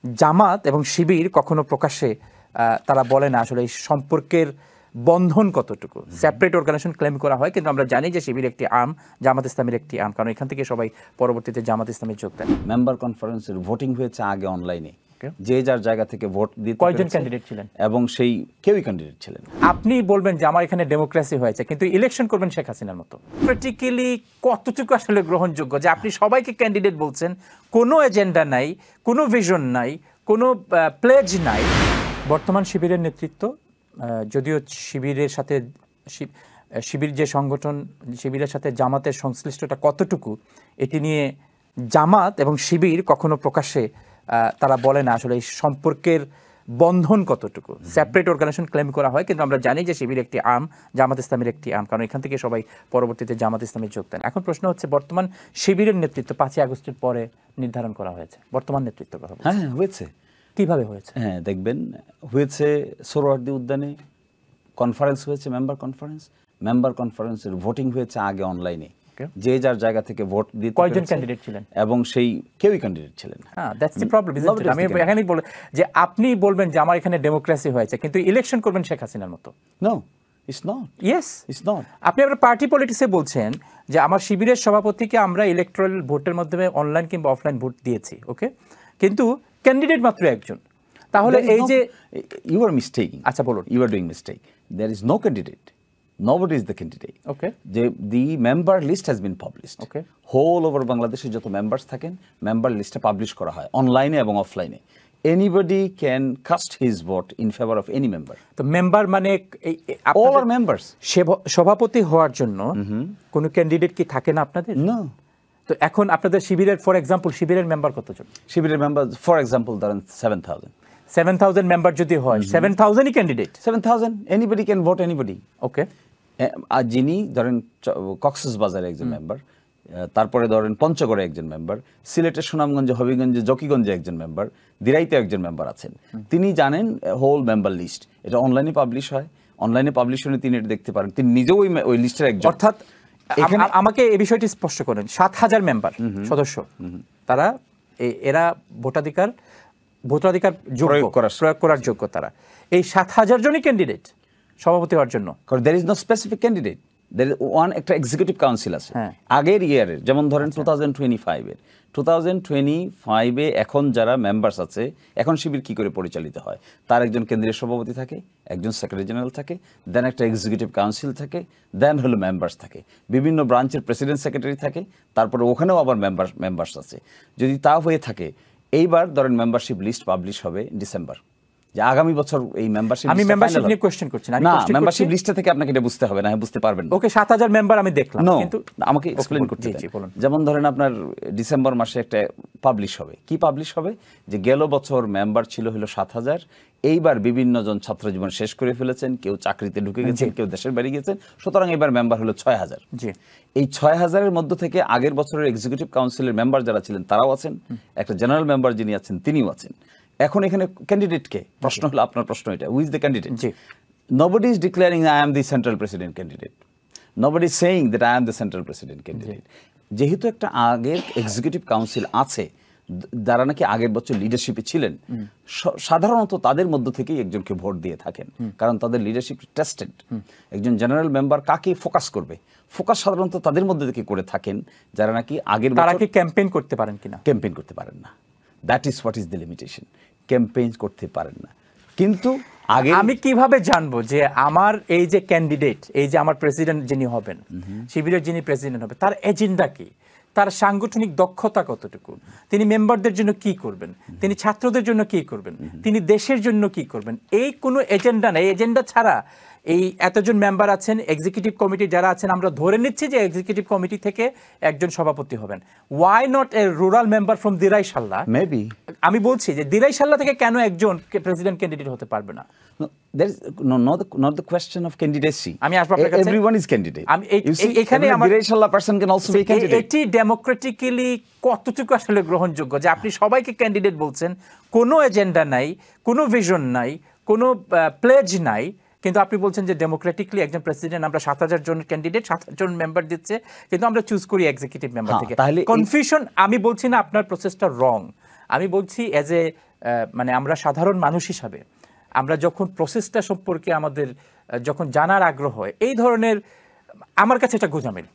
জামাত এবং শিবির কখনো প্রকাশ্যে তারা বলে না আসলে এই সম্পর্কের বন্ধন কতটুকু। সেপারেট অর্গানাইজেশন ক্লেম করা হয়, কিন্তু আমরা জানি যে শিবির একটি আর্ম, জামাত ইসলামের একটি আর্ম, কারণ এখান থেকে সবাই পরবর্তীতে জামাত ইসলামে যোগ দেন। মেম্বার কনফারেন্সের ভোটিং হয়েছে আগে অনলাইনে, যে যার জায়গা থেকে ভোট দিতে কয়জন ক্যান্ডিডেট ছিলেন এবং সেই কেউই ক্যান্ডিডেট ছিলেন। আপনি বলবেন যে আমার এখানে ডেমোক্রেসি হয়েছে, কিন্তু ইলেকশন করবেন শেখ হাসিনার মতো। প্র্যাকটিক্যালি কতটুকু আসলে গ্রহণযোগ্য যে আপনি সবাইকে ক্যান্ডিডেট বলছেন, কোনো এজেন্ডা নাই, কোনো ভিশন নাই, কোনো প্লেজ নাই। বর্তমান শিবিরের নেতৃত্ব, যদিও শিবিরের সাথে শিবির যে সংগঠন, শিবিরের সাথে জামাতের সংশ্লিষ্টতা কতটুকু এটি নিয়ে জামাত এবং শিবির কখনো প্রকাশ্যে তারা বলে না আসলে এই সম্পর্কের বন্ধন কতটুকু। সেপারেট অর্গানাইজেশন ক্লেম করা হয়, কিন্তু আমরা জানি যে শিবির একটি আর্ম, জামাত ইসলামের একটি আর্ম, কারণ এখান থেকে সবাই পরবর্তীতে জামাত ইসলামে যোগ দেন। এখন প্রশ্ন হচ্ছে, বর্তমান শিবিরের নেতৃত্ব 5ই আগস্টের পরে নির্ধারণ করা হয়েছে, বর্তমান নেতৃত্ব কথা বলছি। হ্যাঁ হয়েছে। কিভাবে হয়েছে? হ্যাঁ দেখবেন, হয়েছে সোহরাওয়ার্দী উদ্যানে কনফারেন্স হয়েছে, মেম্বার কনফারেন্সের ভোটিং হয়েছে আগে অনলাইনে, যে যার জায়গা থেকে ভোট দিতে কয়জন ক্যান্ডিডেট ছিলেন এবং সেই কেউই ক্যান্ডিডেট ছিলেন না। That's the problem, isn't it? আমি এখানেই বলে যে আপনি বলবেন যে আমার এখানে ডেমোক্রেসি হয়েছে, কিন্তু ইলেকশন করবেন শেখ হাসিনার মতো। No, it's not. Yes, it's not. আপনি আপনার পার্টি পলিটিক্সে বলছেন যে আমার শিবিরের সভাপতিকে আমরা ইলেকট্রাল ভোটের মাধ্যমে অনলাইন কিংবা অফলাইন ভোট দিয়েছি, ওকে, কিন্তু ক্যান্ডিডেট মাত্র একজন। তাহলে এই যে ইউ আর মিস্টেকিং। আচ্ছা বলুন। You are doing mistake. There is no candidate. Nobody is the candidate. Okay. The member list has been published. Okay. Whole over Bangladesh যত মেম্বার্স থাকেন, মেম্বার লিস্টে পাবলিশ করা হয় অনলাইনে এবং অফলাইনে। Anybody can cast his vote in favor of any member. তো member মানে all are members. সভাপতি হওয়ার জন্য কোনো ক্যান্ডিডেট কি থাকে না আপনাদের? No. তো এখন আপনাদের শিবিরের, ফর এক্সাম্পল, শিবিরের মেম্বার কতজন? শিবিরের মেম্বার ফর এক্সাম্পল ধরেন 7,000 মেম্বার যদি হয়, 7,000ই candidate. 7,000 anybody can vote anybody. Okay. আর যিনি ধরেন কক্সবাজারে একজন মেম্বার, তারপরে ধরেন পঞ্চগড়ে একজন মেম্বার, সিলেটের সুনামগঞ্জে, হবিগঞ্জে, জকিগঞ্জে একজন মেম্বার, দিরাইতে একজন মেম্বার আছেন, তিনি জানেন হোল মেম্বার লিস্ট। এটা অনলাইনে পাবলিশ হয়, অনলাইনে পাবলিশ হলে তিনি এটা দেখতে পারেন, তিনি নিজেও ওই লিস্টের একজন। অর্থাৎ আমাকে এই বিষয়টি স্পষ্ট করেন, 7,000 মেম্বার সদস্য, তারা এরা ভোটাধিকার প্রয়োগ করার যোগ্য। তারা এই 7,000 জনই ক্যান্ডিডেট সভাপতি হওয়ার জন্য। there is no specific candidate. there is one একটা এক্সিকিউটিভ কাউন্সিল আছে আগের ইয়ারের, যেমন ধরেন 2025-এ এখন যারা মেম্বার্স আছে, এখন শিবির কি করে পরিচালিত হয়, তার একজন কেন্দ্রীয় সভাপতি থাকে, একজন সেক্রেটারি জেনারেল থাকে, দেন একটা এক্সিকিউটিভ কাউন্সিল থাকে, দেন হলো মেম্বার্স থাকে, বিভিন্ন ব্রাঞ্চের প্রেসিডেন্ট সেক্রেটারি থাকে, তারপরে ওখানেও আবার মেম্বার্স আছে। যদি তা হয়ে থাকে, এইবার ধরেন মেম্বারশিপ লিস্ট পাবলিশ হবে ডিসেম্বর, যে আগামী বছর এই মেম্বারশিপ। আমি মেম্বারশিপ নিয়ে কোশ্চেন করছি না, মেম্বারশিপ লিস্টে থেকে আপনাকে এটা বুঝতে হবে না, বুঝতে পারবেন না। ওকে, 7,000 মেম্বার আমি দেখলাম, কিন্তু আমাকে এক্সপ্লেইন করতে দিন। যেমন ধরেন আপনার ডিসেম্বর মাসে একটা পাবলিশ হবে, কি পাবলিশ হবে, যে গেল বছর মেম্বার ছিল হলো 7,000, এইবার বিভিন্ন জন ছাত্র জীবন শেষ করে ফেলেছেন, কেউ চাকরিতে ঢুকে গেছেন, কেউ দেশের বাড়ি গেছেন, সুতরাং এবার মেম্বার হলো 6,000। এই 6,000-এর মধ্য থেকে আগের বছরের এক্সিকিউটিভ কাউন্সিলের মেম্বার যারা ছিলেন তারাও আছেন, একটা জেনারেল মেম্বার যিনি আছেন তিনিও আছেন। এখন এখানে ক্যান্ডিডেট কে? প্রশ্ন হলো, আপনার প্রশ্ন এটা, who is the candidate? Nobody is declaring I am the central president candidate. Nobody is saying that I am the central president candidate. যেহেতু একটা আগের এক্সিকিউটিভ কাউন্সিল আছে যারা নাকি আগের বছর লিডারশিপে ছিলেন, সাধারণত তাদের মধ্য থেকেই একজনকে ভোট দিয়ে থাকেন, কারণ তাদের লিডারশিপ টেস্টেড। একজন জেনারেল মেম্বার কাকে ফোকাস করবে, ফোকাস সাধারণত তাদের মধ্যে থেকে করে থাকেন যারা নাকি আগের বছর। তারা কি ক্যাম্পেইন করতে পারেন কিনা? ক্যাম্পেইন করতে পারেন না, that is what is the limitation. Campaign করতে পারেন না, কিন্তু আগে আমি কিভাবে জানবো যে আমার এই যে ক্যান্ডিডেট, এই যে আমার প্রেসিডেন্ট যিনি হবেন, শিবিরের যিনি প্রেসিডেন্ট হবে, তার এজেন্ডা কি, তার সাংগঠনিক দক্ষতা কতটুকু, তিনি মেম্বারদের জন্য কি করবেন, তিনি ছাত্রদের জন্য কি করবেন, তিনি দেশের জন্য কি করবেন, এই কোনো এজেন্ডা নেই। এজেন্ডা ছাড়া এই এতজন মেম্বার আছেন, এক্সিকিউটিভ কমিটি যারা আছেন, আমরা ধরে নিচ্ছি যে এক্সিকিউটিভ কমিটি থেকে একজন সভাপতি হবেন। Why not a rural member from Diraishalla? Maybe আমি বলছি যে দিরাইশাল্লা থেকে কেন একজন প্রেসিডেন্ট ক্যান্ডিডেট হতে পারবে না? There is not the question of candidacy. আমি আসব আপনার কাছে। Everyone is candidate. আমি এখানে আমার Diraishalla person can also be candidate. এটি ডেমোক্রেটিক্যালি কতটুকু আসলে গ্রহণযোগ্য যে আপনি সবাইকে ক্যান্ডিডেট বলছেন, কোনো এজেন্ডা নাই, কোনো ভিশন নাই, কোনো প্লেজ নাই, কিন্তু আপনি বলছেন যে ডেমোক্রেটিকলি একজন প্রেসিডেন্ট, আমরা 7,000 জন ক্যান্ডিডেট, 7,000 জন মেম্বার দিচ্ছে, কিন্তু আমরা চুজ করি এক্সিকিউটিভ মেম্বার থেকে। কনফিউশন, আমি বলছি না আপনার প্রসেসটা রং, আমি বলছি অ্যাজ এ মানে আমরা সাধারণ মানুষ হিসাবে আমরা যখন প্রসেসটা সম্পর্কে আমাদের যখন জানার আগ্রহ হয়, এই ধরনের আমার কাছে এটা গোঁজামিল।